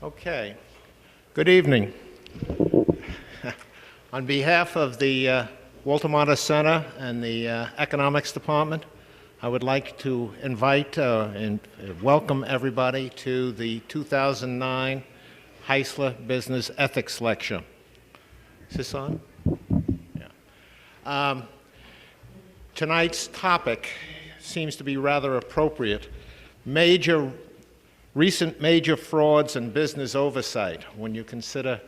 Okay. Good evening. On behalf of the Walter Martin Center and the Economics Department, I would like to invite and welcome everybody to the 2009 Heisler Business Ethics Lecture. Is this on? Yeah. Tonight's topic seems to be rather appropriate. Recent major frauds and business oversight. When you consider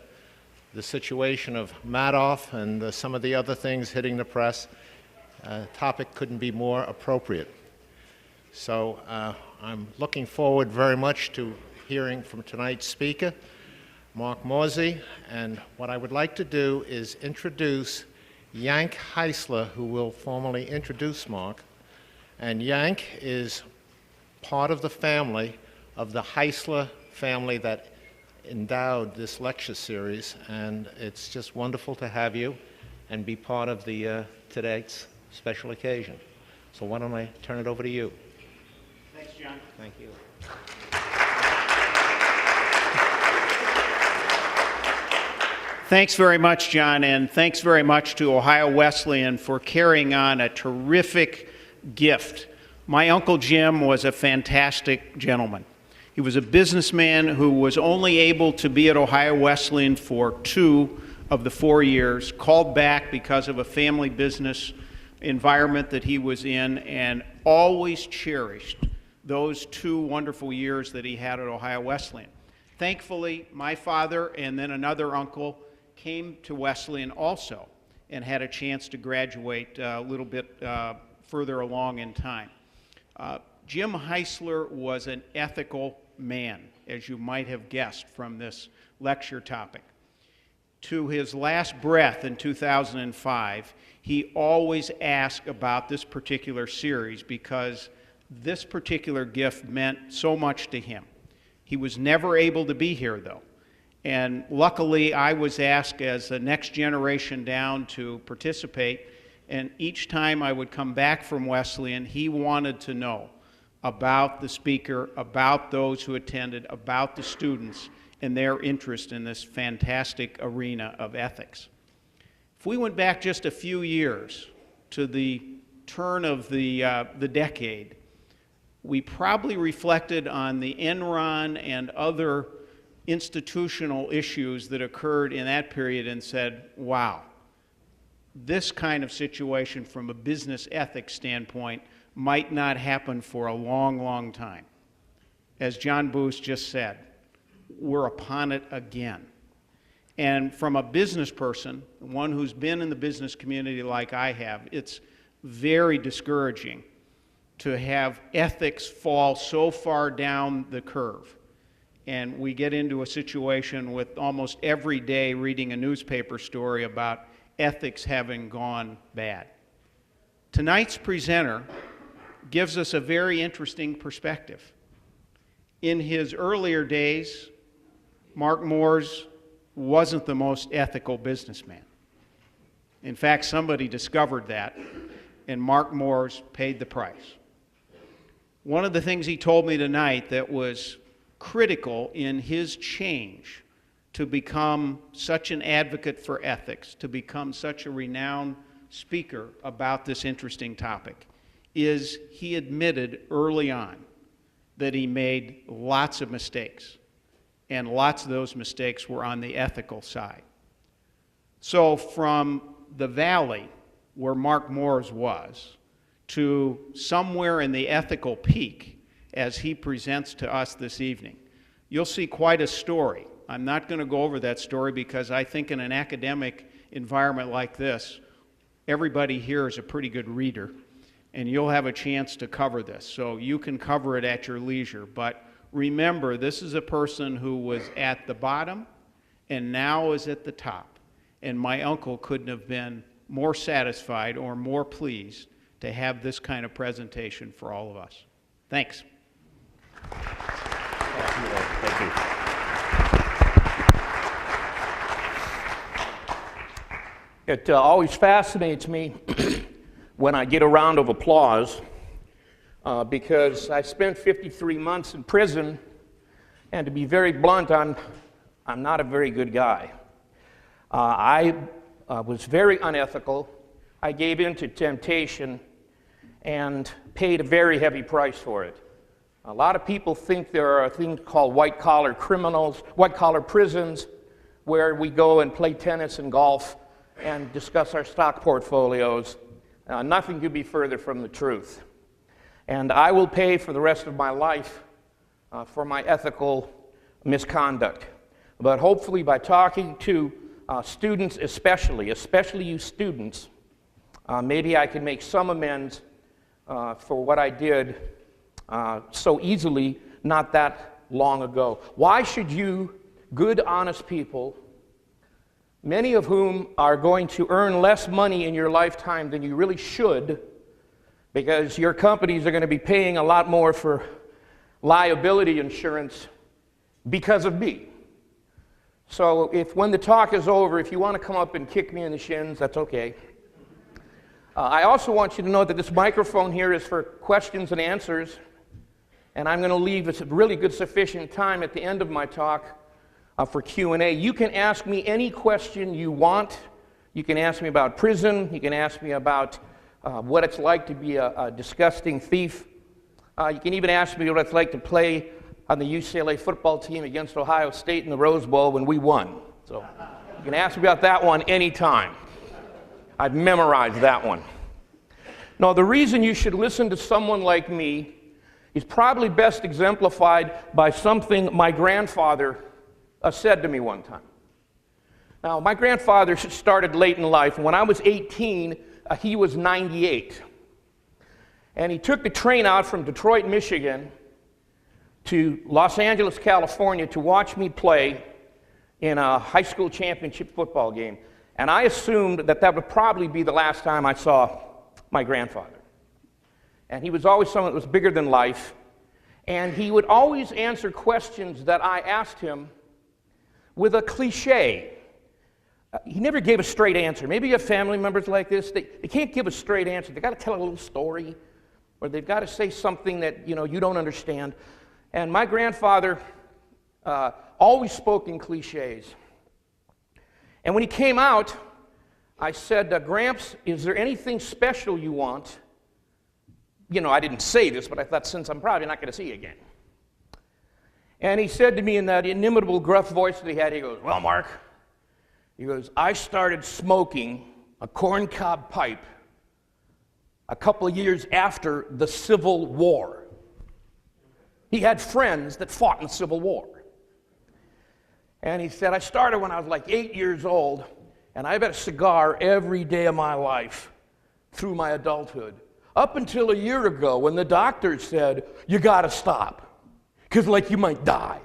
the situation of Madoff and some of the other things hitting the press, topic couldn't be more appropriate. So I'm looking forward very much to hearing from tonight's speaker, Mark Morze, and what I would like to do is introduce Yank Heisler, who will formally introduce Mark. And Yank is part of the family of the Heisler family that endowed this lecture series, and it's just wonderful to have you and be part of the today's special occasion. So why don't I turn it over to you? Thanks, John. Thank you. Thanks very much, John, and thanks very much to Ohio Wesleyan for carrying on a terrific gift. My Uncle Jim was a fantastic gentleman. He was a businessman who was only able to be at Ohio Wesleyan for 2 of the 4 years, called back because of a family business environment that he was in, and always cherished those 2 wonderful years that he had at Ohio Wesleyan. Thankfully, my father and then another uncle came to Wesleyan also and had a chance to graduate a little bit further along in time. Jim Heisler was an ethical man, as you might have guessed from this lecture topic. To his last breath in 2005, he always asked about this particular series because this particular gift meant so much to him. He was never able to be here, though. And luckily, I was asked as the next generation down to participate, and each time I would come back from Wesleyan, he wanted to know about the speaker, about those who attended, about the students, and their interest in this fantastic arena of ethics. If we went back just a few years to the turn of the decade, we probably reflected on the Enron and other institutional issues that occurred in that period and said, wow, this kind of situation from a business ethics standpoint might not happen for a long, long time. As John Booth just said, we're upon it again. And from a business person, one who's been in the business community like I have, it's very discouraging to have ethics fall so far down the curve. And we get into a situation with almost every day reading a newspaper story about ethics having gone bad. Tonight's presenter gives us a very interesting perspective. In his earlier days, Mark Morze wasn't the most ethical businessman. In fact, somebody discovered that, and Mark Morze paid the price. One of the things he told me tonight that was critical in his change to become such an advocate for ethics, to become such a renowned speaker about this interesting topic, is he admitted early on that he made lots of mistakes, and lots of those mistakes were on the ethical side. So from the valley where Mark Morze was to somewhere in the ethical peak as he presents to us this evening, you'll see quite a story. I'm not going to go over that story because I think in an academic environment like this, everybody here is a pretty good reader, and you'll have a chance to cover this. So you can cover it at your leisure. But remember, this is a person who was at the bottom and now is at the top. And my uncle couldn't have been more satisfied or more pleased to have this kind of presentation for all of us. Thanks. Thank you. It always fascinates me when I get a round of applause because I spent 53 months in prison And to be very blunt, I'm not a very good guy. I was very unethical. I gave in to temptation and paid a very heavy price for it. A lot of people think there are things called white-collar criminals, white-collar prisons, where we go and play tennis and golf and discuss our stock portfolios. Nothing could be further from the truth. And I will pay for the rest of my life for my ethical misconduct. But hopefully by talking to students especially you students, maybe I can make some amends for what I did so easily not that long ago. Why should you, good, honest people, many of whom are going to earn less money in your lifetime than you really should, because your companies are going to be paying a lot more for liability insurance because of me. So when the talk is over, if you want to come up and kick me in the shins, that's okay. I also want you to know that this microphone here is for questions and answers, and I'm going to leave a really good sufficient time at the end of my talk for Q&A. You can ask me any question you want. You can ask me about prison. You can ask me about what it's like to be a disgusting thief. You can even ask me what it's like to play on the UCLA football team against Ohio State in the Rose Bowl when we won. So you can ask me about that one anytime. I've memorized that one. Now, the reason you should listen to someone like me is probably best exemplified by something my grandfather said to me one time. Now, my grandfather started late in life, and when I was 18, he was 98. And he took the train out from Detroit, Michigan to Los Angeles, California to watch me play in a high school championship football game. And I assumed that would probably be the last time I saw my grandfather. And he was always someone that was bigger than life. And he would always answer questions that I asked him with a cliche. He never gave a straight answer. Maybe you have family members like this. They can't give a straight answer. They've got to tell a little story, or they've got to say something that you don't understand. And my grandfather always spoke in cliches. And when he came out, I said, Gramps, is there anything special you want? I didn't say this, but I thought, since I'm probably not going to see you again. And he said to me in that inimitable gruff voice that he had, he goes, well, Mark, he goes, I started smoking a corncob pipe a couple of years after the Civil War. He had friends that fought in the Civil War. And he said, I started when I was like 8 years old, and I've had a cigar every day of my life through my adulthood. Up until a year ago when the doctor said, you got to stop, because you might die.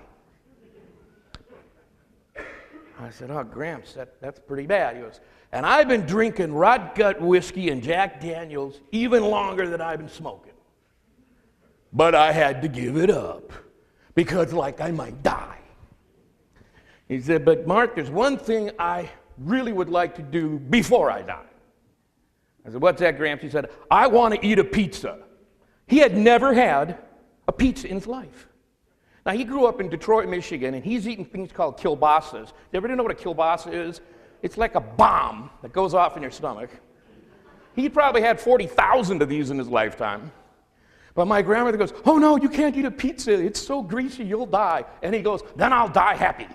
I said, oh, Gramps, that's pretty bad. He goes, and I've been drinking rot gut whiskey and Jack Daniels even longer than I've been smoking. But I had to give it up because I might die. He said, but Mark, there's one thing I really would like to do before I die. I said, what's that, Gramps? He said, I want to eat a pizza. He had never had a pizza in his life. Now, he grew up in Detroit, Michigan, and he's eating things called kielbasa's. You ever know what a kielbasa is? It's like a bomb that goes off in your stomach. He probably had 40,000 of these in his lifetime. But my grandmother goes, oh, no, you can't eat a pizza. It's so greasy, you'll die. And he goes, then I'll die happy.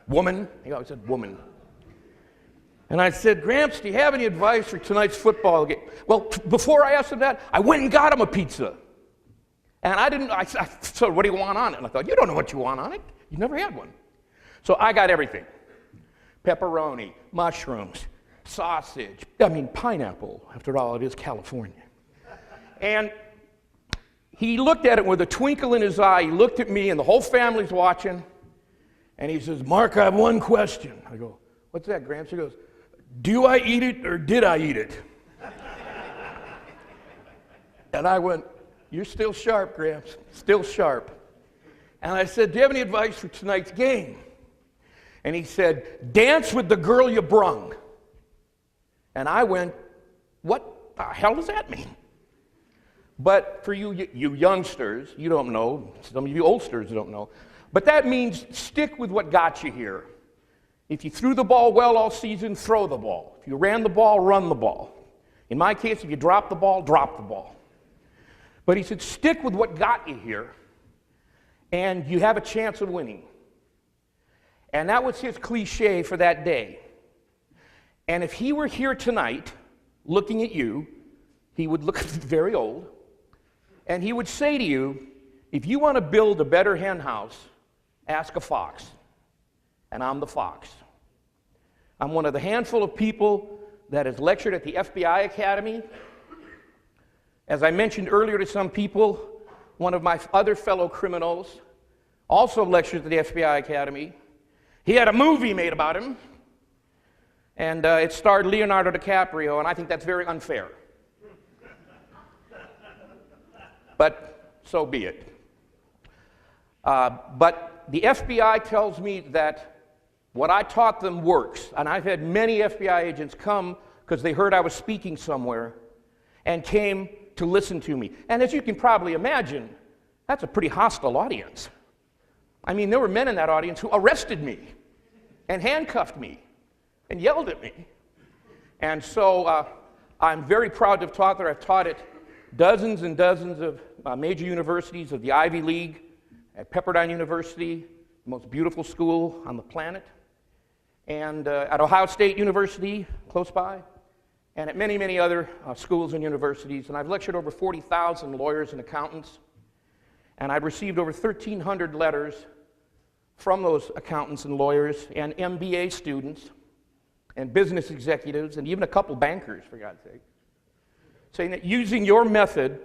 Woman. He always said woman. And I said, Gramps, do you have any advice for tonight's football game? Well, before I asked him that, I went and got him a pizza. And I said, what do you want on it? And I thought, you don't know what you want on it. You never had one. So I got everything. Pepperoni, mushrooms, sausage, pineapple. After all, it is California. And he looked at it with a twinkle in his eye. He looked at me, and the whole family's watching. And he says, Mark, I have one question. I go, what's that, Gramps? He goes, do I eat it or did I eat it? And I went, you're still sharp, Gramps, still sharp. And I said, do you have any advice for tonight's game? And he said, dance with the girl you brung. And I went, what the hell does that mean? But for you youngsters, you don't know, some of you oldsters don't know, But that means stick with what got you here. If you threw the ball well all season, throw the ball. If you ran the ball, run the ball. In my case, if you drop the ball, drop the ball. But he said, stick with what got you here, and you have a chance of winning. And that was his cliche for that day. And if he were here tonight, looking at you, he would look very old, and he would say to you, if you want to build a better hen house, ask a fox. And I'm the fox. I'm one of the handful of people that has lectured at the FBI Academy. As I mentioned earlier to some people, one of my other fellow criminals also lectured at the FBI Academy. He had a movie made about him, and it starred Leonardo DiCaprio, and I think that's very unfair. But so be it. But the FBI tells me that what I taught them works, and I've had many FBI agents come because they heard I was speaking somewhere and came to listen to me. And as you can probably imagine, that's a pretty hostile audience. I mean, there were men in that audience who arrested me and handcuffed me and yelled at me. And so I'm very proud to have taught there. I've taught at dozens and dozens of major universities of the Ivy League, at Pepperdine University, the most beautiful school on the planet, and at Ohio State University, close by, and at many, many other schools and universities. And I've lectured over 40,000 lawyers and accountants, and I've received over 1,300 letters from those accountants and lawyers and MBA students and business executives and even a couple bankers, for God's sake, saying that using your method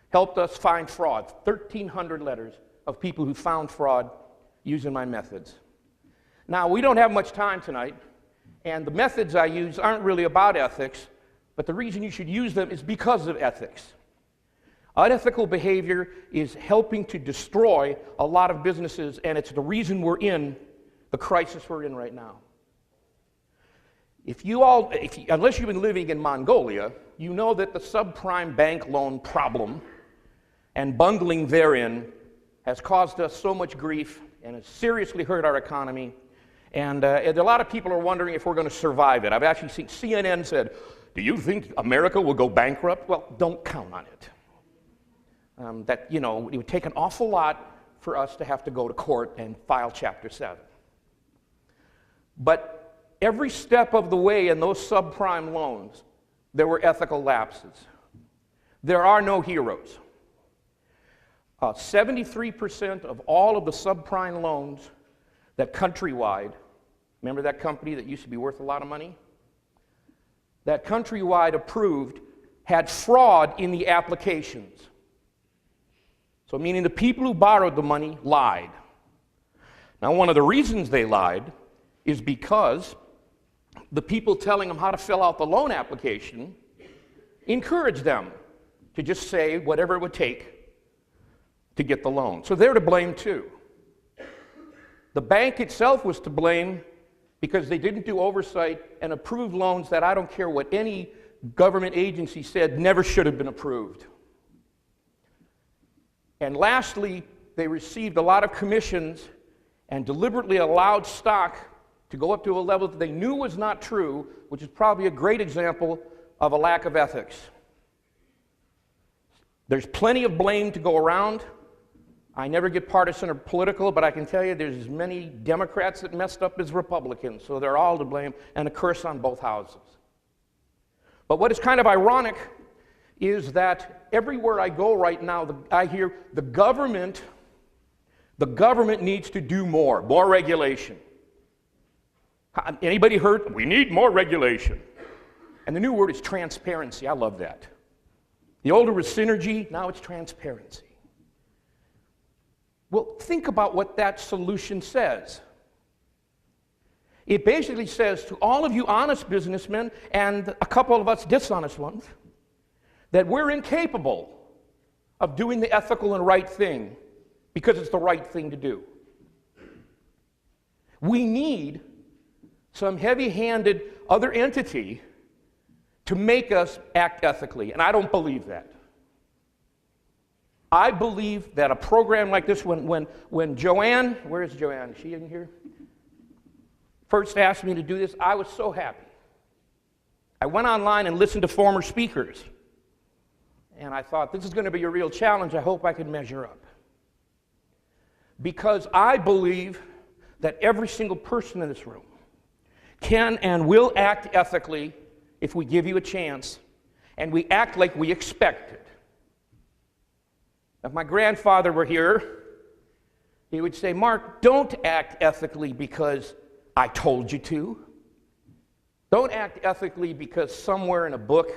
helped us find fraud. 1,300 letters of people who found fraud using my methods. Now, we don't have much time tonight, and the methods I use aren't really about ethics, but the reason you should use them is because of ethics. Unethical behavior is helping to destroy a lot of businesses, and it's the reason we're in the crisis we're in right now. Unless you've been living in Mongolia, you know that the subprime bank loan problem and bungling therein has caused us so much grief and has seriously hurt our economy. And a lot of people are wondering if we're going to survive it. I've actually seen CNN said, do you think America will go bankrupt? Well, don't count on it. It would take an awful lot for us to have to go to court and file Chapter 7. But every step of the way in those subprime loans, there were ethical lapses. There are no heroes. 73% of all of the subprime loans that Countrywide, remember that company that used to be worth a lot of money? That Countrywide approved had fraud in the applications. So meaning the people who borrowed the money lied. Now, one of the reasons they lied is because the people telling them how to fill out the loan application encouraged them to just say whatever it would take to get the loan. So they're to blame too. The bank itself was to blame because they didn't do oversight and approve loans that I don't care what any government agency said never should have been approved. And lastly, they received a lot of commissions and deliberately allowed stock to go up to a level that they knew was not true, which is probably a great example of a lack of ethics. There's plenty of blame to go around. I never get partisan or political, but I can tell you there's as many Democrats that messed up as Republicans, so they're all to blame, and a curse on both houses. But what is kind of ironic is that everywhere I go right now, I hear the government needs to do more regulation. Anybody heard? We need more regulation. And the new word is transparency. I love that. The older was synergy, now it's transparency. Well, think about what that solution says. It basically says to all of you honest businessmen and a couple of us dishonest ones that we're incapable of doing the ethical and right thing because it's the right thing to do. We need some heavy-handed other entity to make us act ethically, and I don't believe that. I believe that a program like this, when Joanne, where is Joanne? Is she in here? First asked me to do this, I was so happy. I went online and listened to former speakers. And I thought, this is going to be a real challenge. I hope I can measure up. Because I believe that every single person in this room can and will act ethically if we give you a chance, and we act like we expect it. If my grandfather were here, he would say, Mark, don't act ethically because I told you to. Don't act ethically because somewhere in a book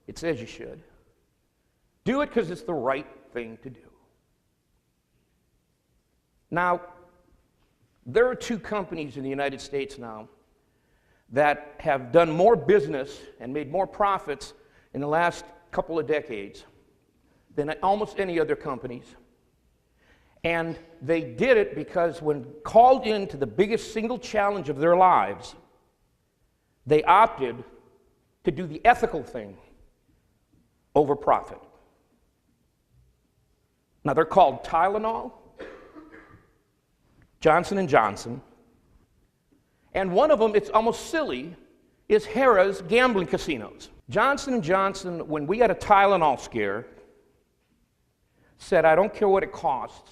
it says you should. Do it because it's the right thing to do. Now, there are two companies in the United States now that have done more business and made more profits in the last couple of decades than almost any other companies. And they did it because when called into the biggest single challenge of their lives, they opted to do the ethical thing over profit. Now, they're called Tylenol, Johnson & Johnson, and one of them, it's almost silly, is Harrah's gambling casinos. Johnson & Johnson, when we had a Tylenol scare, said, I don't care what it costs,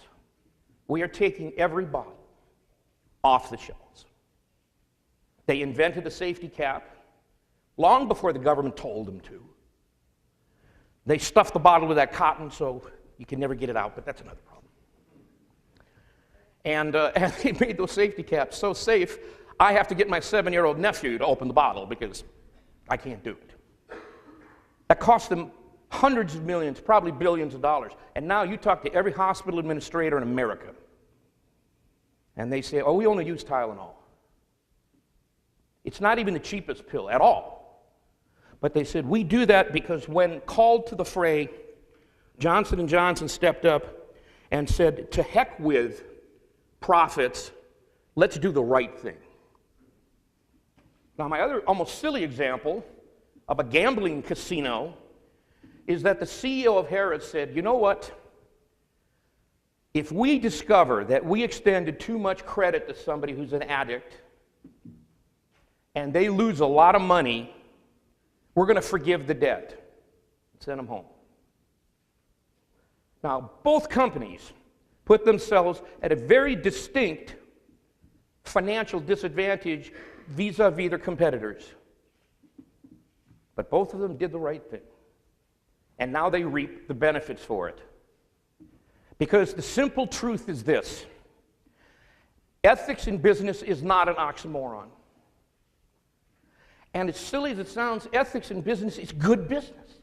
we are taking every bottle off the shelves. They invented the safety cap long before the government told them to. They stuffed the bottle with that cotton so you can never get it out, but that's another problem. And they made those safety caps so safe, I have to get my 7-year-old nephew to open the bottle because I can't do it. That cost them hundreds of millions, probably billions of dollars. And now you talk to every hospital administrator in America, and they say, oh, we only use Tylenol. It's not even the cheapest pill at all. But they said, we do that because when called to the fray, Johnson & Johnson stepped up and said, to heck with profits, let's do the right thing. Now, my other almost silly example of a gambling casino is that the CEO of Harrah's said, you know what? If we discover that we extended too much credit to somebody who's an addict and they lose a lot of money, we're going to forgive the debt and send them home. Now, both companies put themselves at a very distinct financial disadvantage vis-a-vis their competitors. But both of them did the right thing. And now they reap the benefits for it. Because the simple truth is this: ethics in business is not an oxymoron. And as silly as it sounds, ethics in business is good business.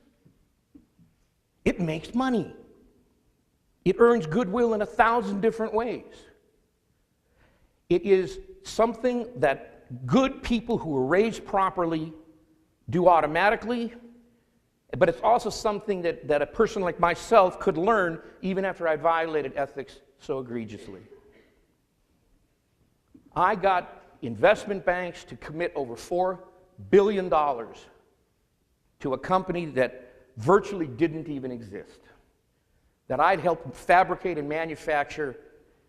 It makes money. It earns goodwill in 1,000 different ways. It is something that good people who are raised properly do automatically, but it's also something that a person like myself could learn even after I violated ethics so egregiously. I got investment banks to commit over $4 billion to a company that virtually didn't even exist, that I'd helped fabricate and manufacture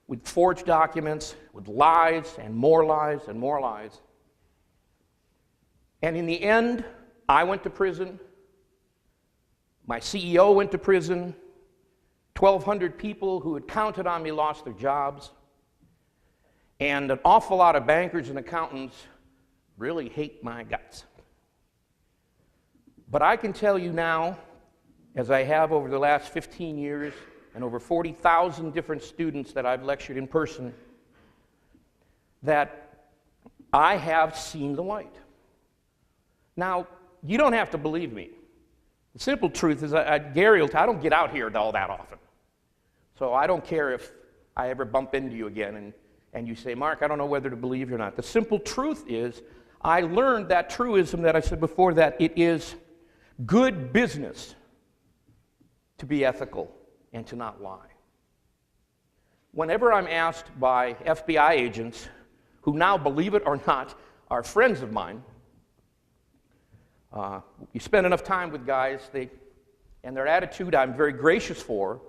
with forged documents, with lies and more lies and more lies. And in the end, I went to prison. My CEO went to prison. 1,200 people who had counted on me lost their jobs. And an awful lot of bankers and accountants really hate my guts. But I can tell you now, as I have over the last 15 years, and over 40,000 different students that I've lectured in person, that I have seen the light. Now, you don't have to believe me. The simple truth is, Gary will I don't get out here all that often. So I don't care if I ever bump into you again and you say, Mark, I don't know whether to believe you or not. The simple truth is, I learned that truism that I said before, that it is good business to be ethical and to not lie. Whenever I'm asked by FBI agents, who now, believe it or not, are friends of mine, you spend enough time with guys, and their attitude I'm very gracious for,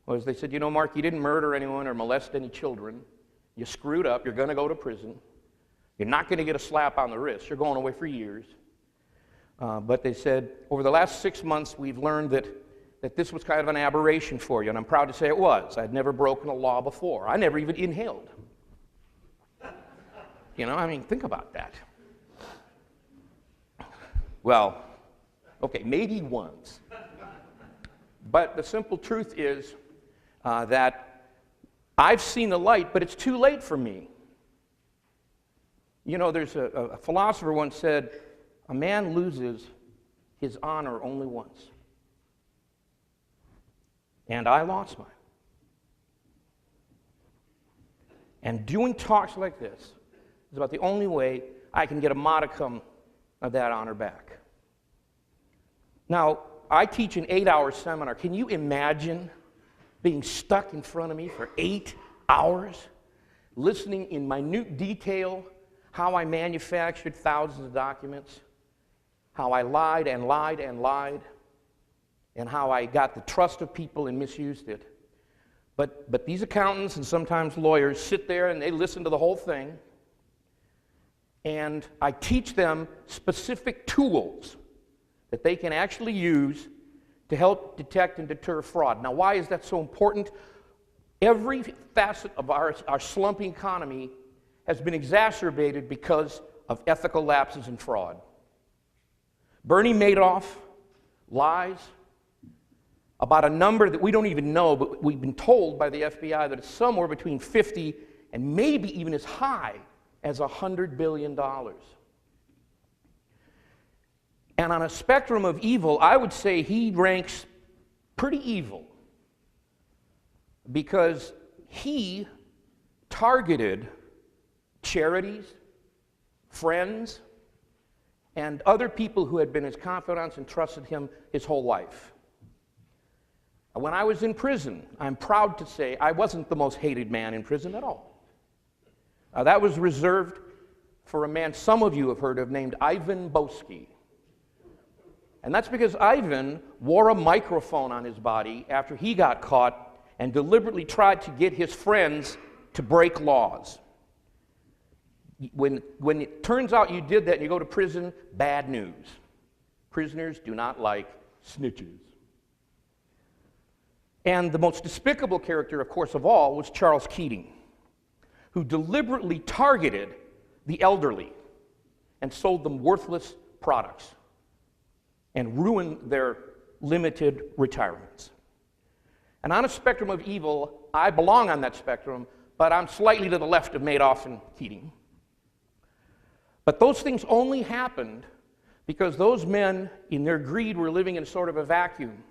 was they said, you know, Mark, you didn't murder anyone or molest any children. You screwed up. You're going to go to prison. You're not going to get a slap on the wrist. You're going away for years. But they said, over the last 6 months, we've learned that this was kind of an aberration for you. And I'm proud to say it was. I'd never broken a law before. I never even inhaled. You know, I mean, think about that. Well, okay, maybe once. But the simple truth is that I've seen the light, but it's too late for me. You know, there's a philosopher once said, a man loses his honor only once. And I lost mine. And doing talks like this is about the only way I can get a modicum of that honor back. Now, I teach an 8-hour seminar. Can you imagine being stuck in front of me for 8 hours, listening in minute detail how I manufactured thousands of documents, how I lied and lied and lied, and how I got the trust of people and misused it. But these accountants and sometimes lawyers sit there and they listen to the whole thing, and I teach them specific tools that they can actually use to help detect and deter fraud. Now, why is that so important? Every facet of our slumping economy has been exacerbated because of ethical lapses and fraud. Bernie Madoff lies about a number that we don't even know, but we've been told by the FBI that it's somewhere between 50 and maybe even as high as $100 billion. And on a spectrum of evil, I would say he ranks pretty evil because he targeted charities, friends, and other people who had been his confidants and trusted him his whole life. When I was in prison, I'm proud to say I wasn't the most hated man in prison at all. That was reserved for a man some of you have heard of named Ivan Boesky. And that's because Ivan wore a microphone on his body after he got caught and deliberately tried to get his friends to break laws. When it turns out you did that and you go to prison, bad news. Prisoners do not like snitches. And the most despicable character, of course, of all was Charles Keating, who deliberately targeted the elderly and sold them worthless products and ruined their limited retirements. And on a spectrum of evil, I belong on that spectrum, but I'm slightly to the left of Madoff and Keating. But those things only happened because those men, in their greed, were living in sort of a vacuum.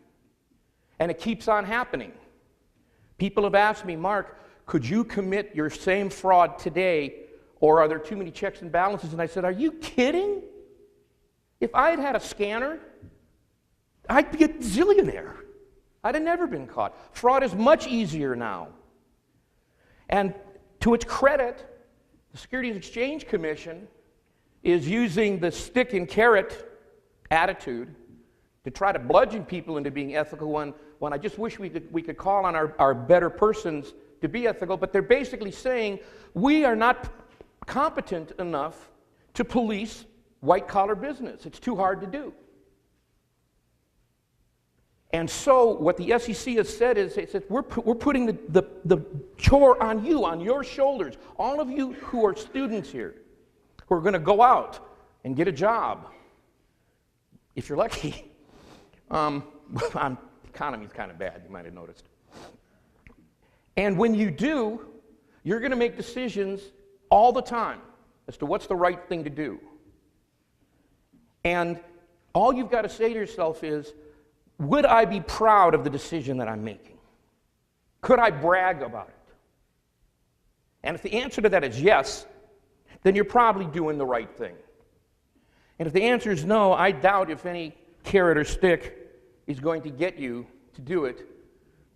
And it keeps on happening. People have asked me, Mark, could you commit your same fraud today, or are there too many checks and balances? And I said, are you kidding? If I had had a scanner, I'd be a zillionaire. I'd have never been caught. Fraud is much easier now. And to its credit, the Securities and Exchange Commission is using the stick and carrot attitude to try to bludgeon people into being ethical when I just wish we could call on our better persons to be ethical, but they're basically saying we are not competent enough to police white-collar business. It's too hard to do. And so what the SEC has said is we're putting the chore on you, on your shoulders. All of you who are students here, who are going to go out and get a job, if you're lucky. The economy's kind of bad, you might have noticed. And when you do, you're going to make decisions all the time as to what's the right thing to do. And all you've got to say to yourself is, would I be proud of the decision that I'm making? Could I brag about it? And if the answer to that is yes, then you're probably doing the right thing. And if the answer is no, I doubt if any carrot or stick is going to get you to do it.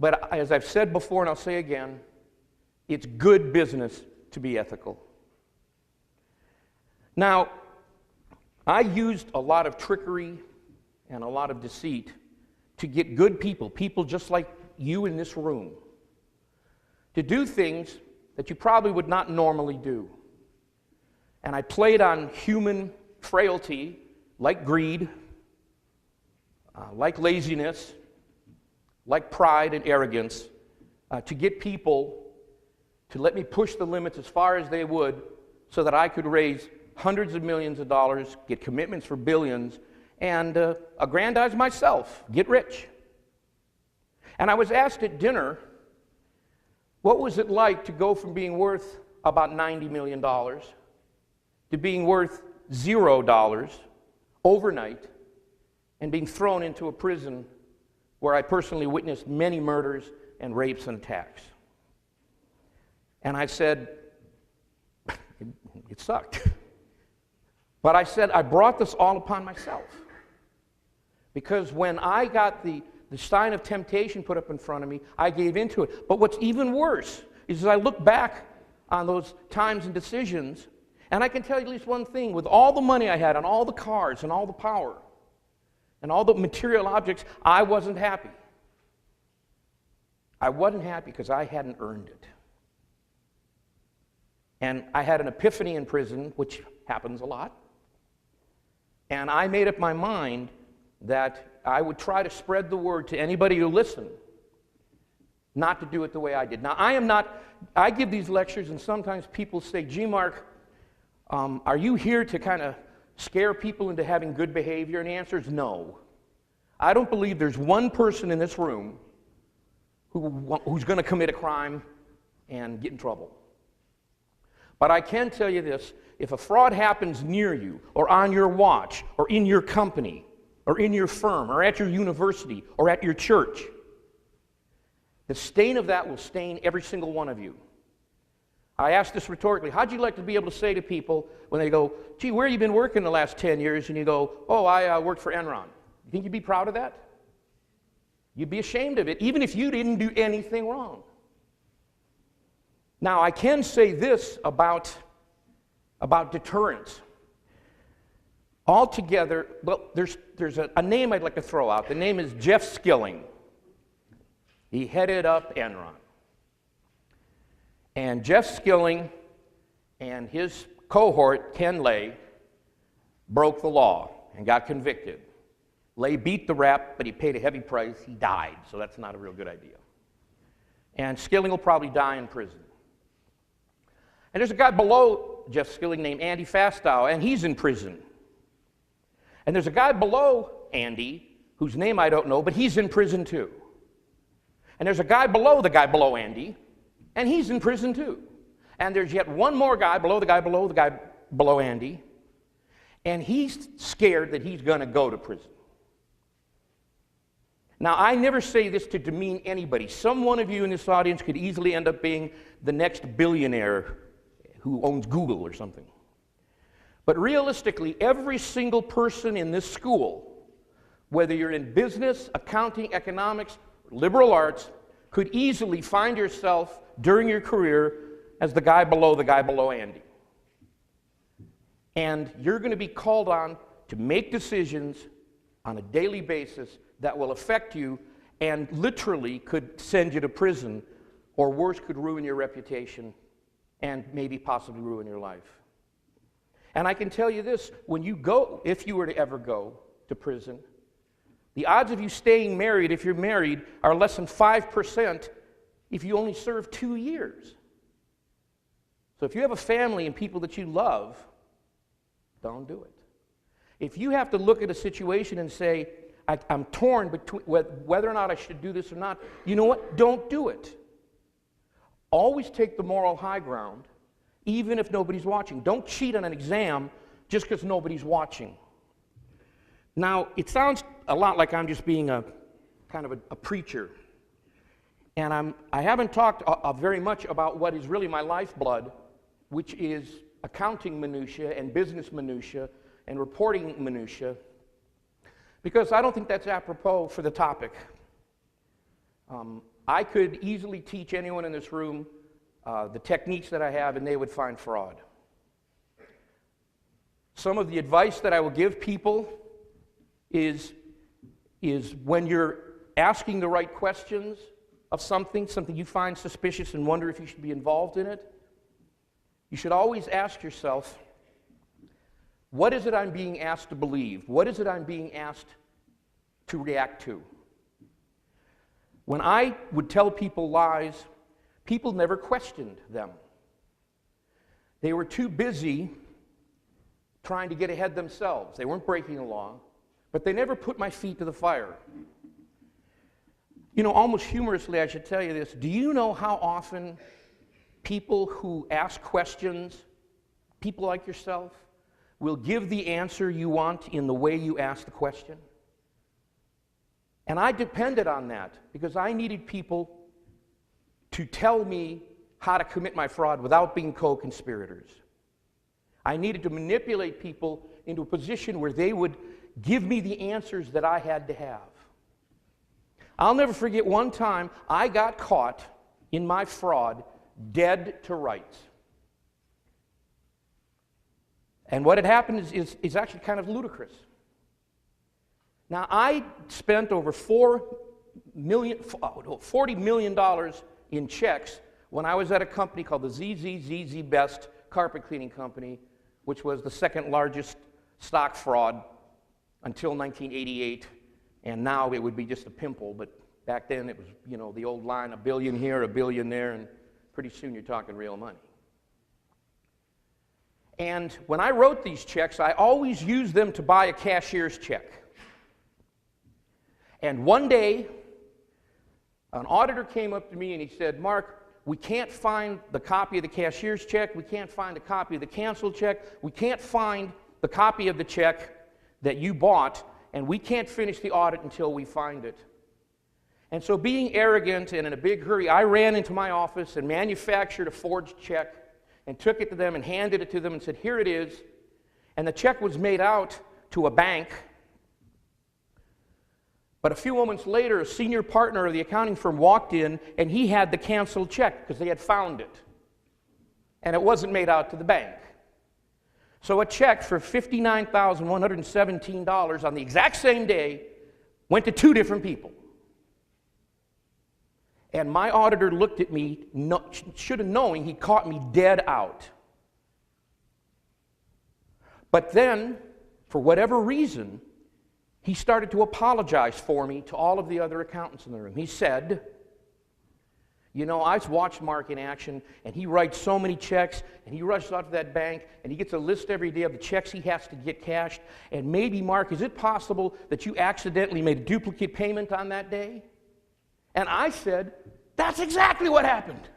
But as I've said before and I'll say again, it's good business to be ethical. Now, I used a lot of trickery and a lot of deceit to get good people just like you in this room to do things that you probably would not normally do. And I played on human frailty, like greed, like laziness, like pride and arrogance, to get people to let me push the limits as far as they would so that I could raise hundreds of millions of dollars, get commitments for billions, and aggrandize myself, get rich. And I was asked at dinner, what was it like to go from being worth about $90 million to being worth $0 overnight and being thrown into a prison where I personally witnessed many murders and rapes and attacks. And I said, it sucked. But I said, I brought this all upon myself. Because when I got the sign of temptation put up in front of me, I gave into it. But what's even worse is as I look back on those times and decisions, and I can tell you at least one thing, with all the money I had and all the cars and all the power and all the material objects, I wasn't happy. I wasn't happy because I hadn't earned it. And I had an epiphany in prison, which happens a lot. And I made up my mind that I would try to spread the word to anybody who listened, not to do it the way I did. Now, I give these lectures, and sometimes people say, gee, Mark, are you here to kind of scare people into having good behavior? And the answer is no. I don't believe there's one person in this room who's going to commit a crime and get in trouble. But I can tell you this, if a fraud happens near you, or on your watch, or in your company, or in your firm, or at your university, or at your church, the stain of that will stain every single one of you. I ask this rhetorically, how'd you like to be able to say to people when they go, gee, where have you been working the last 10 years? And you go, oh, I worked for Enron. You think you'd be proud of that? You'd be ashamed of it, even if you didn't do anything wrong. Now, I can say this about deterrence. Altogether, well, there's a name I'd like to throw out. The name is Jeff Skilling. He headed up Enron. And Jeff Skilling and his cohort, Ken Lay, broke the law and got convicted. Lay beat the rap, but he paid a heavy price. He died, so that's not a real good idea. And Skilling will probably die in prison. And there's a guy below Jeff Skilling named Andy Fastow, and he's in prison. And there's a guy below Andy, whose name I don't know, but he's in prison too. And there's a guy below Andy, and he's in prison too. And there's yet one more guy below the guy below Andy, and he's scared that he's going to go to prison. Now, I never say this to demean anybody. Some one of you in this audience could easily end up being the next billionaire who owns Google or something. But realistically, every single person in this school, whether you're in business, accounting, economics, liberal arts, could easily find yourself during your career as the guy below Andy. And you're going to be called on to make decisions on a daily basis that will affect you and literally could send you to prison, or worse, could ruin your reputation and maybe possibly ruin your life. And I can tell you this, when you go, if you were to ever go to prison, the odds of you staying married, if you're married, are less than 5% if you only serve 2 years. So if you have a family and people that you love, don't do it. If you have to look at a situation and say, I'm torn between whether or not I should do this or not, you know what? Don't do it. Always take the moral high ground, even if nobody's watching. Don't cheat on an exam just because nobody's watching. Now, it sounds a lot like I'm just being a kind of a preacher. And I haven't talked very much about what is really my lifeblood, which is accounting minutia and business minutia and reporting minutia, because I don't think that's apropos for the topic. I could easily teach anyone in this room the techniques that I have, and they would find fraud. Some of the advice that I will give people is when you're asking the right questions, of something you find suspicious and wonder if you should be involved in it, you should always ask yourself, what is it I'm being asked to believe? What is it I'm being asked to react to? When I would tell people lies, people never questioned them. They were too busy trying to get ahead themselves. They weren't breaking the law, but they never put my feet to the fire. You know, almost humorously, I should tell you this. Do you know how often people who ask questions, people like yourself, will give the answer you want in the way you ask the question? And I depended on that because I needed people to tell me how to commit my fraud without being co-conspirators. I needed to manipulate people into a position where they would give me the answers that I had to have. I'll never forget one time I got caught in my fraud dead to rights. And what had happened is actually kind of ludicrous. Now, I spent over $40 million in checks when I was at a company called the ZZ Best Carpet Cleaning Company, which was the second largest stock fraud until 1988, and now it would be just a pimple, but back then it was, you know, the old line, $1 billion here, $1 billion there, and pretty soon you're talking real money. And when I wrote these checks, I always used them to buy a cashier's check. And one day, an auditor came up to me and he said, "Mark, we can't find the copy of the cashier's check, we can't find a copy of the canceled check, we can't find the copy of the check that you bought, and we can't finish the audit until we find it." And so, being arrogant and in a big hurry, I ran into my office and manufactured a forged check and took it to them and handed it to them and said, "Here it is." And the check was made out to a bank. But a few moments later, a senior partner of the accounting firm walked in, and he had the canceled check because they had found it. And it wasn't made out to the bank. So a check for $59,117 on the exact same day went to two different people. And my auditor looked at me, should have known he caught me dead out. But then, for whatever reason, he started to apologize for me to all of the other accountants in the room. He said, "You know, I've watched Mark in action, and he writes so many checks, and he rushes out to that bank, and he gets a list every day of the checks he has to get cashed. And maybe, Mark, is it possible that you accidentally made a duplicate payment on that day?" And I said, "That's exactly what happened."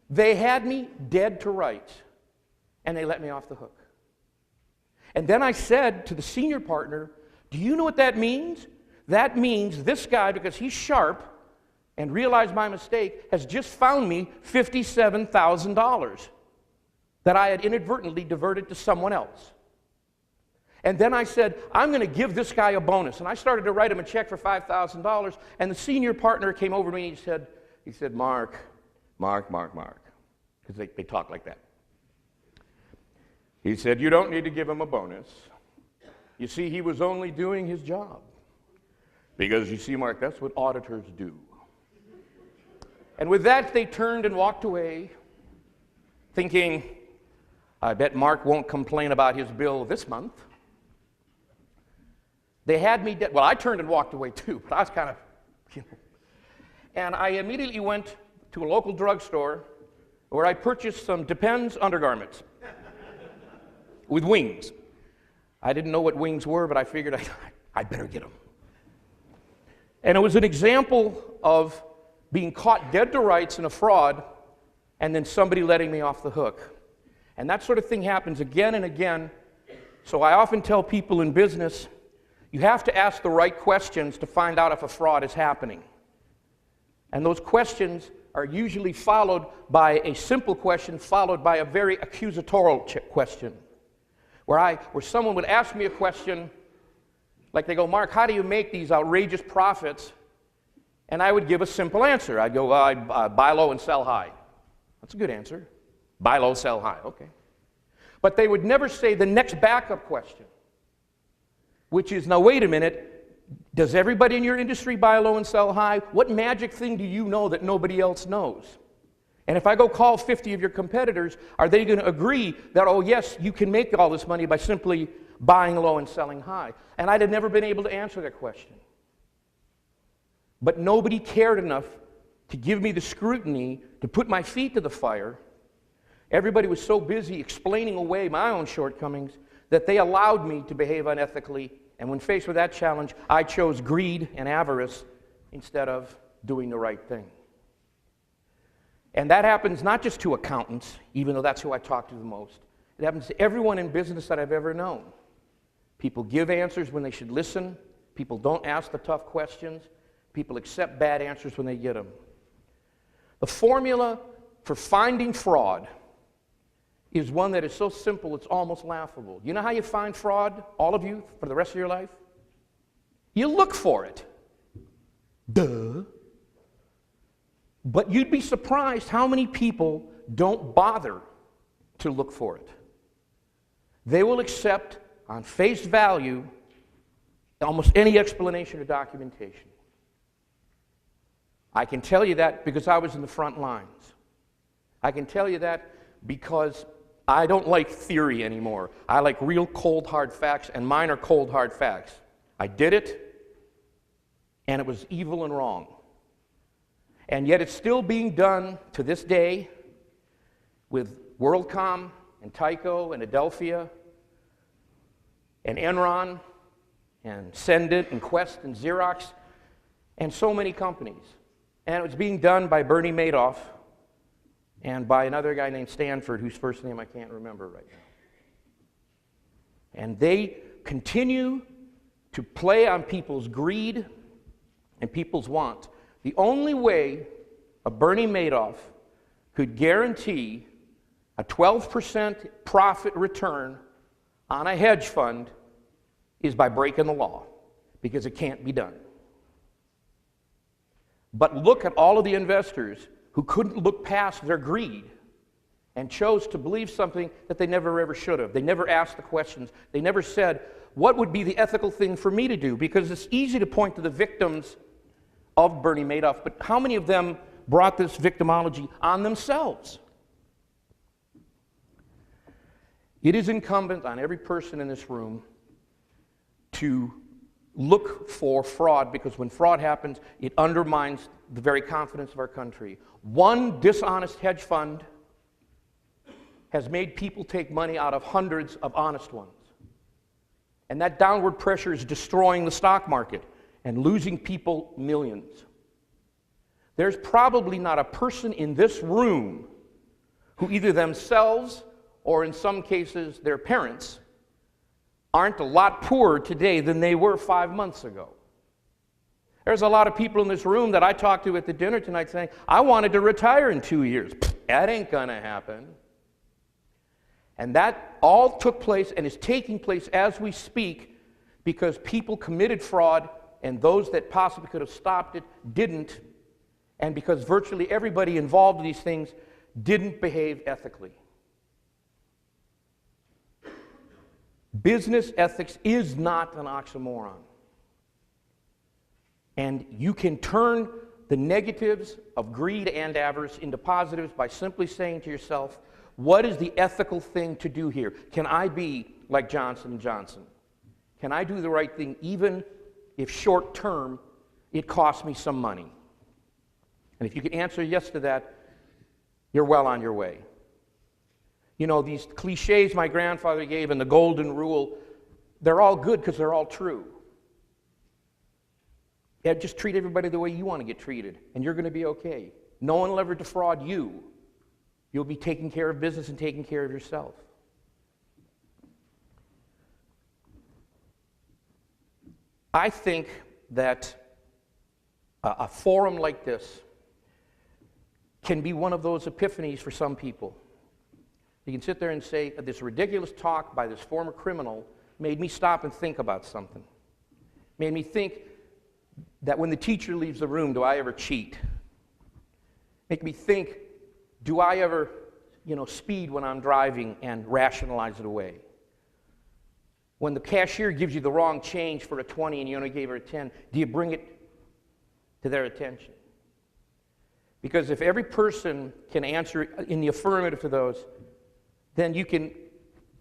They had me dead to rights, and they let me off the hook. And then I said to the senior partner, "Do you know what that means? That means this guy, because he's sharp and realized my mistake, has just found me $57,000 that I had inadvertently diverted to someone else." And then I said, "I'm going to give this guy a bonus." And I started to write him a check for $5,000, and the senior partner came over to me and he said, Mark, because they talk like that. He said, "You don't need to give him a bonus. You see, he was only doing his job. Because you see, Mark, that's what auditors do." And with that, they turned and walked away, thinking, "I bet Mark won't complain about his bill this month." They had me dead. Well, I turned and walked away too, but I was kind of, And I immediately went to a local drugstore where I purchased some Depends undergarments with wings. I didn't know what wings were, but I figured I'd better get them. And it was an example of being caught dead to rights in a fraud and then somebody letting me off the hook. And that sort of thing happens again and again. So I often tell people in business, you have to ask the right questions to find out if a fraud is happening. And those questions are usually followed by a simple question, followed by a very accusatorial question. Where someone would ask me a question, like they go, "Mark, how do you make these outrageous profits?" And I would give a simple answer. I'd go, "I buy low and sell high." That's a good answer. Buy low, sell high, okay. But they would never say the next backup question, which is, "Now wait a minute, Does everybody in your industry buy low and sell high? What magic thing do you know that nobody else knows? And if I go call 50 of your competitors, are they going to agree that, oh yes, you can make all this money by simply buying low and selling high? And I'd have never been able to answer that question. But nobody cared enough to give me the scrutiny to put my feet to the fire. Everybody was so busy explaining away my own shortcomings that they allowed me to behave unethically. And when faced with that challenge, I chose greed and avarice instead of doing the right thing. And that happens not just to accountants, even though that's who I talk to the most. It happens to everyone in business that I've ever known. People give answers when they should listen. People don't ask the tough questions. People accept bad answers when they get them. The formula for finding fraud is one that is so simple it's almost laughable. You know how you find fraud, all of you, for the rest of your life? You look for it. Duh. But you'd be surprised how many people don't bother to look for it. They will accept on face value almost any explanation or documentation. I can tell you that because I was in the front lines. I can tell you that because I don't like theory anymore. I like real cold hard facts, and mine are cold hard facts. I did it, and it was evil and wrong. And yet it's still being done to this day with WorldCom and Tyco and Adelphia and Enron and Sendit and Quest and Xerox and so many companies. And it was being done by Bernie Madoff and by another guy named Stanford, whose first name I can't remember right now. And they continue to play on people's greed and people's want. The only way a Bernie Madoff could guarantee a 12% profit return on a hedge fund is by breaking the law, because it can't be done. But look at all of the investors who couldn't look past their greed and chose to believe something that they never ever should have. They never asked the questions. They never said, what would be the ethical thing for me to do? Because it's easy to point to the victims of Bernie Madoff, but how many of them brought this victimology on themselves? It is incumbent on every person in this room to look for fraud, because when fraud happens, it undermines the very confidence of our country. One dishonest hedge fund has made people take money out of hundreds of honest ones. And that downward pressure is destroying the stock market and losing people millions. There's probably not a person in this room who either themselves or in some cases their parents aren't a lot poorer today than they were 5 months ago. There's a lot of people in this room that I talked to at the dinner tonight saying, I wanted to retire in 2 years. That ain't gonna happen. And that all took place and is taking place as we speak because people committed fraud, and those that possibly could have stopped it didn't, and because virtually everybody involved in these things didn't behave ethically. Business ethics is not an oxymoron. And you can turn the negatives of greed and avarice into positives by simply saying to yourself, what is the ethical thing to do here? Can I be like Johnson & Johnson? Can I do the right thing even if short term it costs me some money? And if you can answer yes to that, you're well on your way. You know, these cliches my grandfather gave and the golden rule, they're all good because they're all true. Yeah, just treat everybody the way you want to get treated, and you're going to be okay. No one will ever defraud you. You'll be taking care of business and taking care of yourself. I think that a forum like this can be one of those epiphanies for some people. You can sit there and say, this ridiculous talk by this former criminal made me stop and think about something. Made me think that when the teacher leaves the room, do I ever cheat? Make me think, do I ever, speed when I'm driving and rationalize it away? when the cashier gives you the wrong change for a 20 and you only gave her a 10, do you bring it to their attention? Because if every person can answer in the affirmative to those, then you can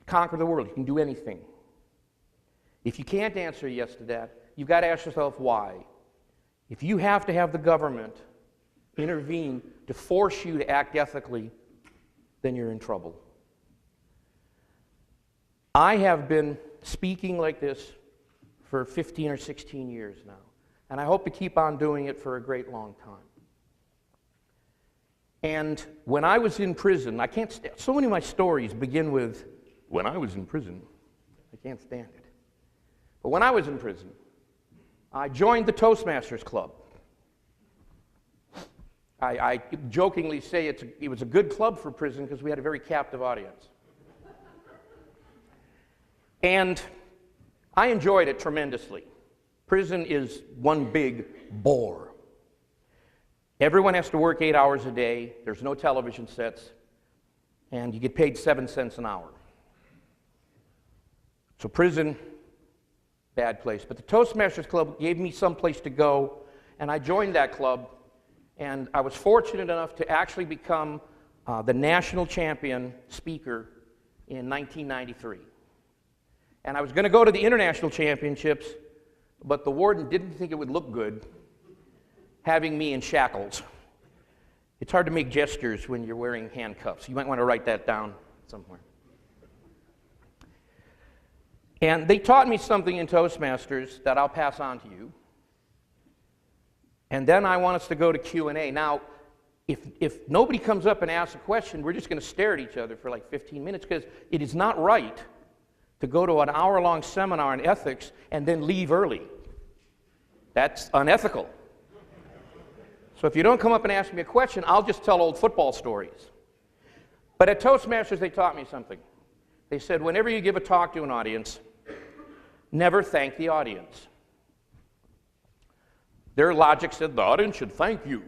conquer the world. You can do anything. If you can't answer yes to that, you've got to ask yourself why. If you have to have the government intervene to force you to act ethically, then you're in trouble. I have been speaking like this for 15 or 16 years now, and I hope to keep on doing it for a great long time. And when I was in prison, so many of my stories begin with, when I was in prison. I can't stand it. But when I was in prison, I joined the Toastmasters Club. I jokingly say it was a good club for prison because we had a very captive audience. And I enjoyed it tremendously. Prison is one big bore. Everyone has to work 8 hours a day. There's no television sets. And you get paid 7 cents an hour. So prison, bad place. But the Toastmasters Club gave me some place to go, and I joined that club. And I was fortunate enough to actually become the national champion speaker in 1993. And I was going to go to the international championships, but the warden didn't think it would look good having me in shackles. It's hard to make gestures when you're wearing handcuffs. You might want to write that down somewhere. And they taught me something in Toastmasters that I'll pass on to you. And then I want us to go to Q&A. Now, if nobody comes up and asks a question, we're just going to stare at each other for like 15 minutes because it is not right to go to an hour-long seminar on ethics and then leave early. That's unethical. So if you don't come up and ask me a question, I'll just tell old football stories. But at Toastmasters, they taught me something. They said, whenever you give a talk to an audience, never thank the audience. Their logic said the audience should thank you.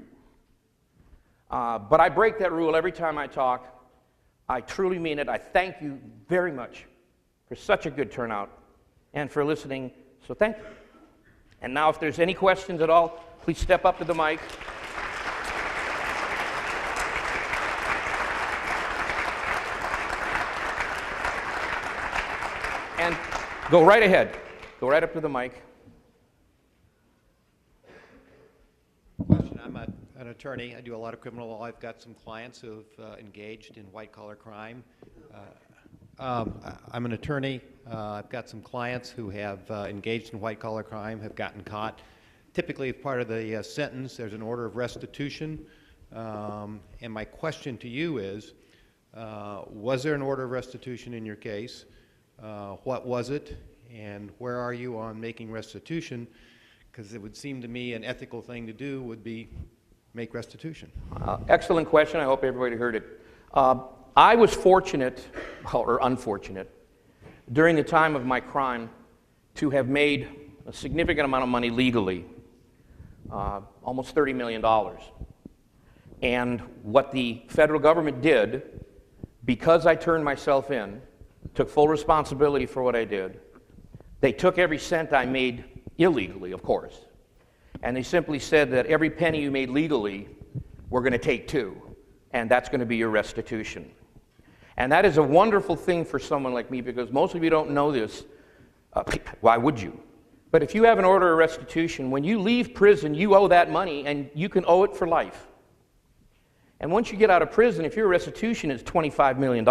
But I break that rule every time I talk. I truly mean it. I thank you very much for such a good turnout and for listening. So thank you. And now if there's any questions at all, please step up to the mic. And go right ahead. Go right up to the mic. Question. I'm an attorney. I do a lot of criminal law. I've got some clients who have engaged in white-collar crime. I'm an attorney. I've got some clients who have engaged in white-collar crime, have gotten caught. Typically, as part of the sentence, there's an order of restitution. And my question to you is, was there an order of restitution in your case? What was it? And where are you on making restitution? Because it would seem to me an ethical thing to do would be make restitution. Excellent question. I hope everybody heard it. I was fortunate, or unfortunate, during the time of my crime to have made a significant amount of money legally, almost $30 million. And what the federal government did, because I turned myself in, took full responsibility for what I did, they took every cent I made illegally, of course, and they simply said that every penny you made legally, we're going to take two, and that's going to be your restitution. And that is a wonderful thing for someone like me, because most of you don't know this. Why would you? But if you have an order of restitution, when you leave prison, you owe that money, and you can owe it for life. And once you get out of prison, if your restitution is $25 million,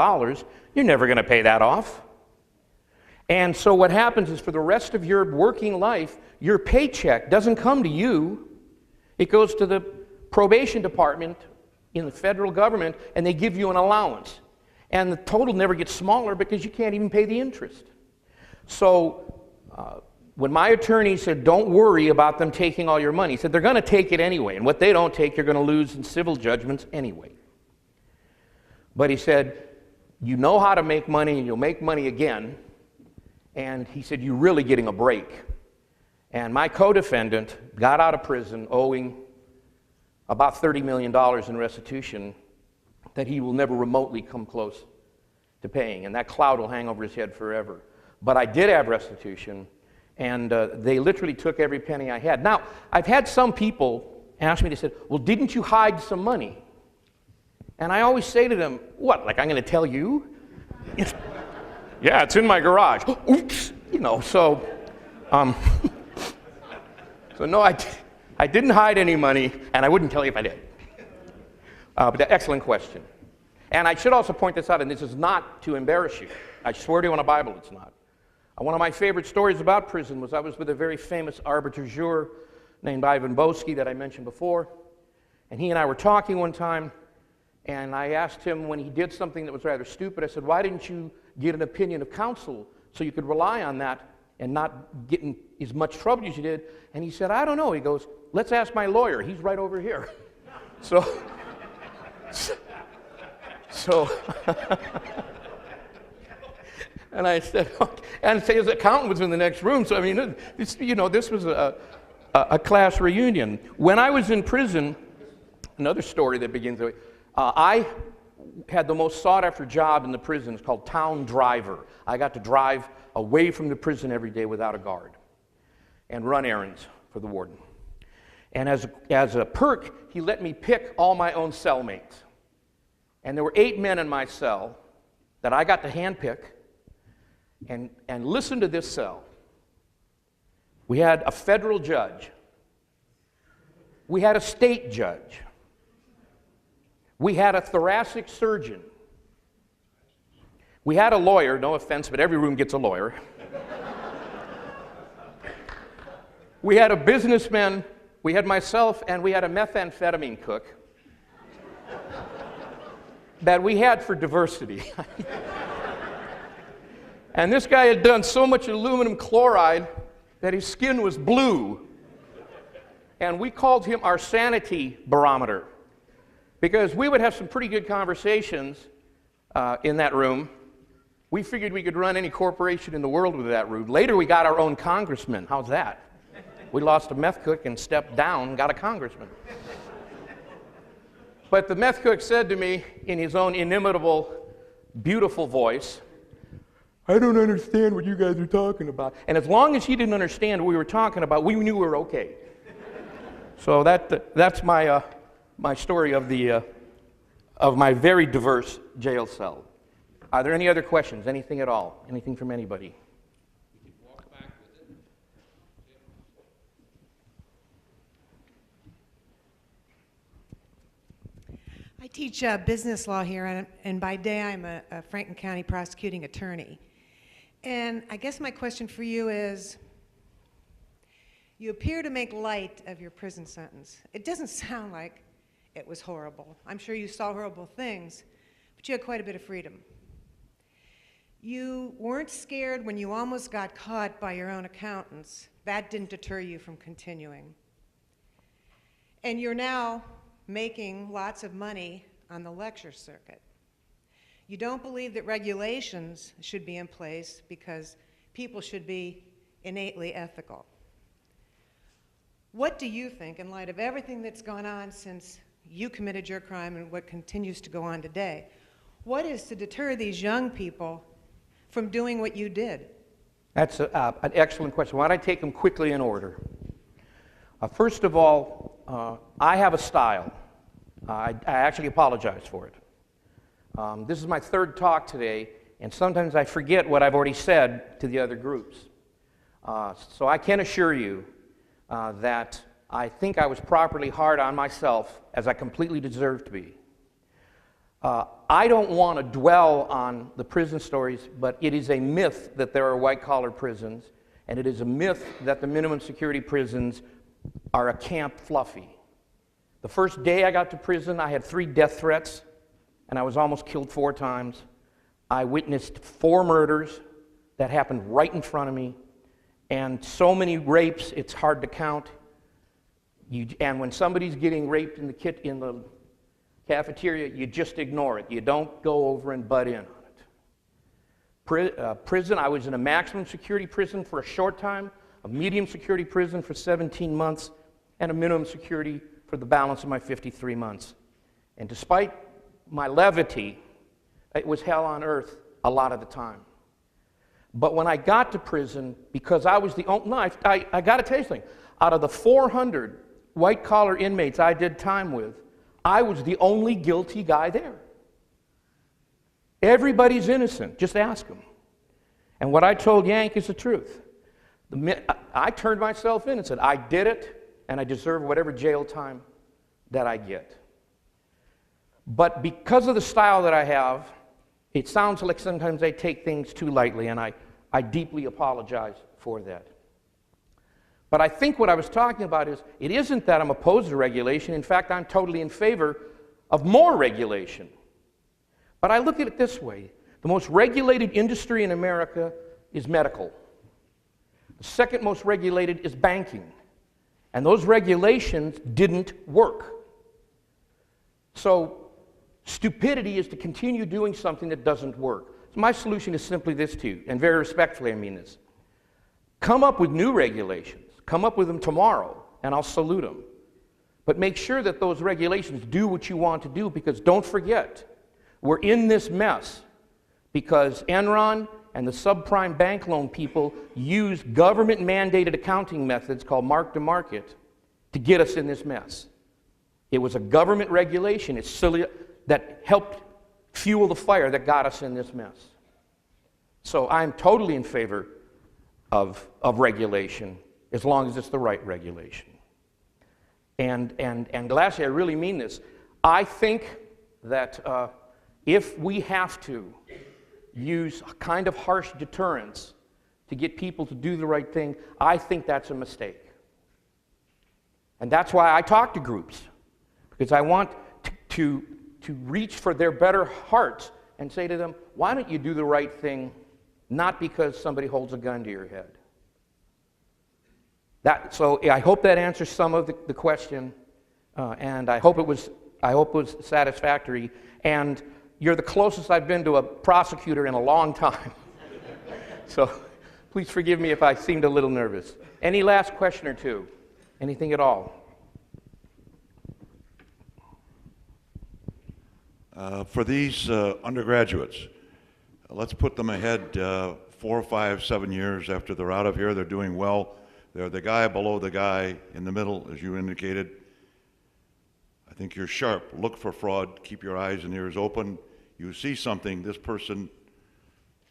you're never going to pay that off. And so what happens is for the rest of your working life, your paycheck doesn't come to you. It goes to the probation department in the federal government, and they give you an allowance. And the total never gets smaller because you can't even pay the interest. So when my attorney said, don't worry about them taking all your money, he said, they're going to take it anyway. And what they don't take, you're going to lose in civil judgments anyway. But he said, you know how to make money, and you'll make money again. And he said, you're really getting a break. And my co-defendant got out of prison owing about $30 million in restitution that he will never remotely come close to paying. And that cloud will hang over his head forever. but I did have restitution, and they literally took every penny I had. Now, I've had some people ask me, they said, well, didn't you hide some money? And I always say to them, what, like I'm going to tell you? Yeah, it's in my garage. Oops, you know, so no, I didn't hide any money, and I wouldn't tell you if I did. But excellent question. And I should also point this out, and this is not to embarrass you. I swear to you on a Bible it's not. One of my favorite stories about prison was I was with a very famous arbiter juror named Ivan Boski that I mentioned before. And he and I were talking one time, and I asked him when he did something that was rather stupid, I said, why didn't you get an opinion of counsel so you could rely on that and not get in as much trouble as you did? And he said, I don't know. He goes, let's ask my lawyer. He's right over here. So and I said, okay. And his accountant was in the next room. So I mean, this, you know, this was a class reunion. When I was in prison, another story that begins the way, I had the most sought-after job in the prison. It's called town driver. I got to drive away from the prison every day without a guard and run errands for the warden. And as a perk, he let me pick all my own cellmates. And there were 8 men in my cell that I got to handpick. And listen to this cell. We had a federal judge. We had a state judge. We had a thoracic surgeon. We had a lawyer, no offense, but every room gets a lawyer. We had a businessman, we had myself, and we had a methamphetamine cook that we had for diversity. And this guy had done so much aluminum chloride that his skin was blue. And we called him our sanity barometer, because we would have some pretty good conversations in that room. We figured we could run any corporation in the world with that room. Later, we got our own congressman. How's that? We lost a meth cook and stepped down and got a congressman. But the meth cook said to me in his own inimitable, beautiful voice, I don't understand what you guys are talking about. And as long as he didn't understand what we were talking about, we knew we were okay. So that's my story of my very diverse jail cell. Are there any other questions? Anything at all? Anything from anybody? I teach business law here, and by day I'm a Franklin County prosecuting attorney. And I guess my question for you is, you appear to make light of your prison sentence. It doesn't sound like it was horrible. I'm sure you saw horrible things, but you had quite a bit of freedom. You weren't scared when you almost got caught by your own accountants. That didn't deter you from continuing. And you're now making lots of money on the lecture circuit. You don't believe that regulations should be in place because people should be innately ethical. What do you think, in light of everything that's gone on since you committed your crime and what continues to go on today, what is to deter these young people from doing what you did? That's an excellent question. Why don't I take them quickly in order? First of all, I have a style. I actually apologize for it. This is my third talk today, and sometimes I forget what I've already said to the other groups. So I can assure you that I think I was properly hard on myself, as I completely deserve to be. I don't want to dwell on the prison stories, but it is a myth that there are white-collar prisons, and it is a myth that the minimum security prisons are a camp fluffy. The first day I got to prison, I had 3 death threats, and I was almost killed 4 times. I witnessed 4 murders that happened right in front of me, and so many rapes, it's hard to count. And when somebody's getting raped in the cafeteria, you just ignore it. You don't go over and butt in on it. Prison, I was in a maximum security prison for a short time, a medium security prison for 17 months, and a minimum security for the balance of my 53 months. And despite my levity, it was hell on earth a lot of the time. But when I got to prison, because I was the only, no, I got to tell you something. Out of the 400 white-collar inmates I did time with, I was the only guilty guy there. Everybody's innocent. Just ask them. And what I told Yank is the truth. I turned myself in and said, I did it, and I deserve whatever jail time that I get. But because of the style that I have, it sounds like sometimes I take things too lightly, and I deeply apologize for that. But I think what I was talking about is, it isn't that I'm opposed to regulation. In fact, I'm totally in favor of more regulation. But I look at it this way. The most regulated industry in America is medical. The second most regulated is banking. And those regulations didn't work. So stupidity is to continue doing something that doesn't work. So my solution is simply this to you, and very respectfully I mean this. Come up with new regulations. Come up with them tomorrow, and I'll salute them. But make sure that those regulations do what you want to do, because don't forget, we're in this mess because Enron and the subprime bank loan people use government-mandated accounting methods called mark-to-market to get us in this mess. It was a government regulation, it's silly, that helped fuel the fire that got us in this mess. So I'm totally in favor of regulation, as long as it's the right regulation. And lastly, I really mean this. I think that if we have to use a kind of harsh deterrence to get people to do the right thing, I think that's a mistake. And that's why I talk to groups, because I want to reach for their better hearts and say to them, why don't you do the right thing, not because somebody holds a gun to your head. So I hope that answers some of the question, and I hope it was satisfactory. And you're the closest I've been to a prosecutor in a long time. So please forgive me if I seemed a little nervous. Any last question or two? Anything at all? For these undergraduates, let's put them ahead 4, 5, 7 years after they're out of here. They're doing well. They're the guy below the guy in the middle, as you indicated. I think you're sharp. Look for fraud. Keep your eyes and ears open. You see something, this person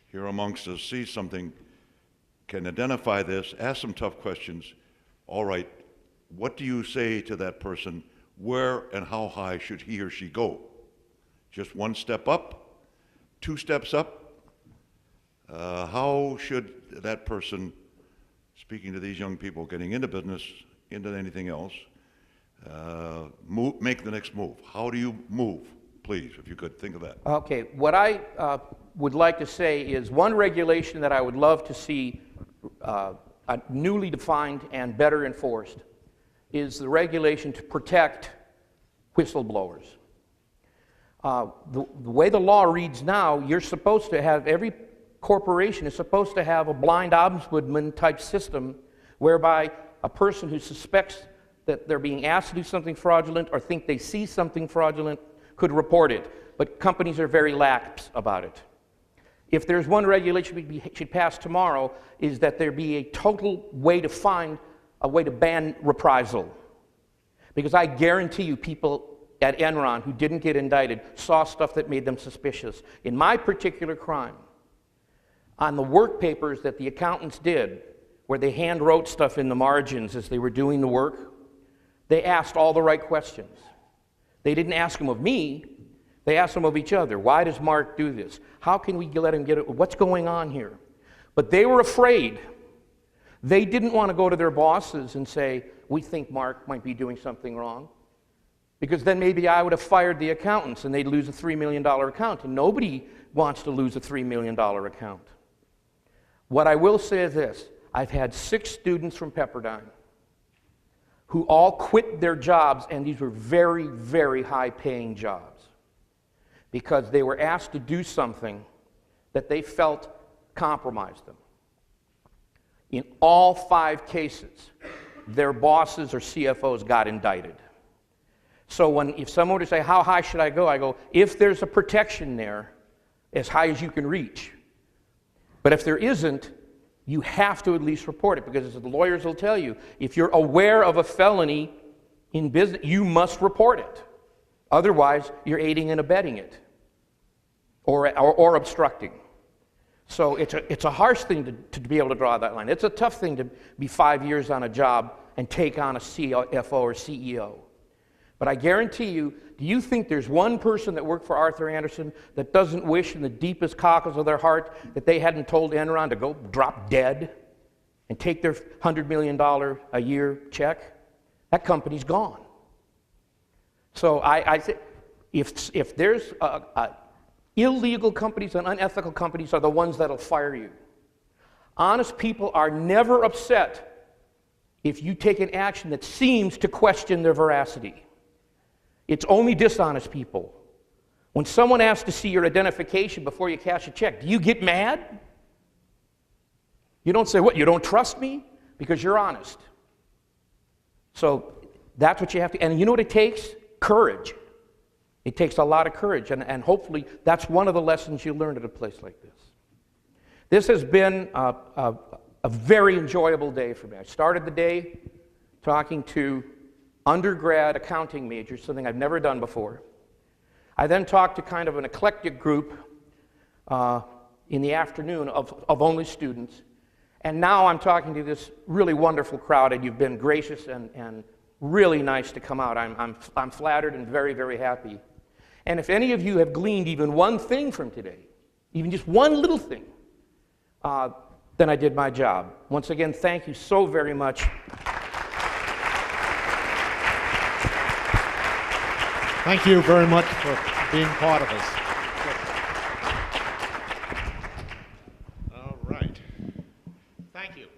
here amongst us sees something, can identify this, ask some tough questions. All right, what do you say to that person? Where and how high should he or she go? Just 1 step up? 2 steps up? How should that person, speaking to these young people getting into business, into anything else, make the next move? How do you move? Please, if you could think of that. Okay, what I would like to say is one regulation that I would love to see newly defined and better enforced is the regulation to protect whistleblowers. The way the law reads now, you're supposed to have, every corporation is supposed to have a blind ombudsman type system whereby a person who suspects that they're being asked to do something fraudulent or think they see something fraudulent could report it. But companies are very lax about it. If there's one regulation we should pass tomorrow, is that there be a total way to find a way to ban reprisal. Because I guarantee you people at Enron who didn't get indicted saw stuff that made them suspicious. In my particular crime, on the work papers that the accountants did, where they hand wrote stuff in the margins as they were doing the work, they asked all the right questions. They didn't ask them of me, they asked them of each other. Why does Mark do this? How can we let him get it? What's going on here? But they were afraid. They didn't want to go to their bosses and say, we think Mark might be doing something wrong. Because then maybe I would have fired the accountants and they'd lose a $3 million account. And nobody wants to lose a $3 million account. What I will say is this. I've had 6 students from Pepperdine who all quit their jobs, and these were very, very high-paying jobs, because they were asked to do something that they felt compromised them. In all 5 cases, their bosses or CFOs got indicted. So if someone were to say, how high should I go? I go, if there's a protection there, as high as you can reach. But if there isn't, you have to at least report it, because as the lawyers will tell you, if you're aware of a felony in business, you must report it. Otherwise, you're aiding and abetting it or obstructing. So it's a harsh thing to be able to draw that line. It's a tough thing to be 5 years on a job and take on a CFO or CEO. But I guarantee you, do you think there's one person that worked for Arthur Andersen that doesn't wish in the deepest cockles of their heart that they hadn't told Enron to go drop dead and take their $100 million a year check? That company's gone. So I think if there's illegal companies and unethical companies are the ones that'll fire you. Honest people are never upset if you take an action that seems to question their veracity. It's only dishonest people. When someone asks to see your identification before you cash a check, do you get mad? You don't say, what, you don't trust me? Because you're honest. So that's what you have to, and you know what it takes? Courage. It takes a lot of courage, and hopefully that's one of the lessons you learn at a place like this. This has been a very enjoyable day for me. I started the day talking to undergrad accounting majors, something I've never done before. I then talked to kind of an eclectic group in the afternoon of only students, and now I'm talking to this really wonderful crowd, and you've been gracious and really nice to come out. I'm flattered and very, very happy. And if any of you have gleaned even one thing from today, even just one little thing, then I did my job. Once again, thank you so very much. Thank you very much for being part of us. All right. Thank you.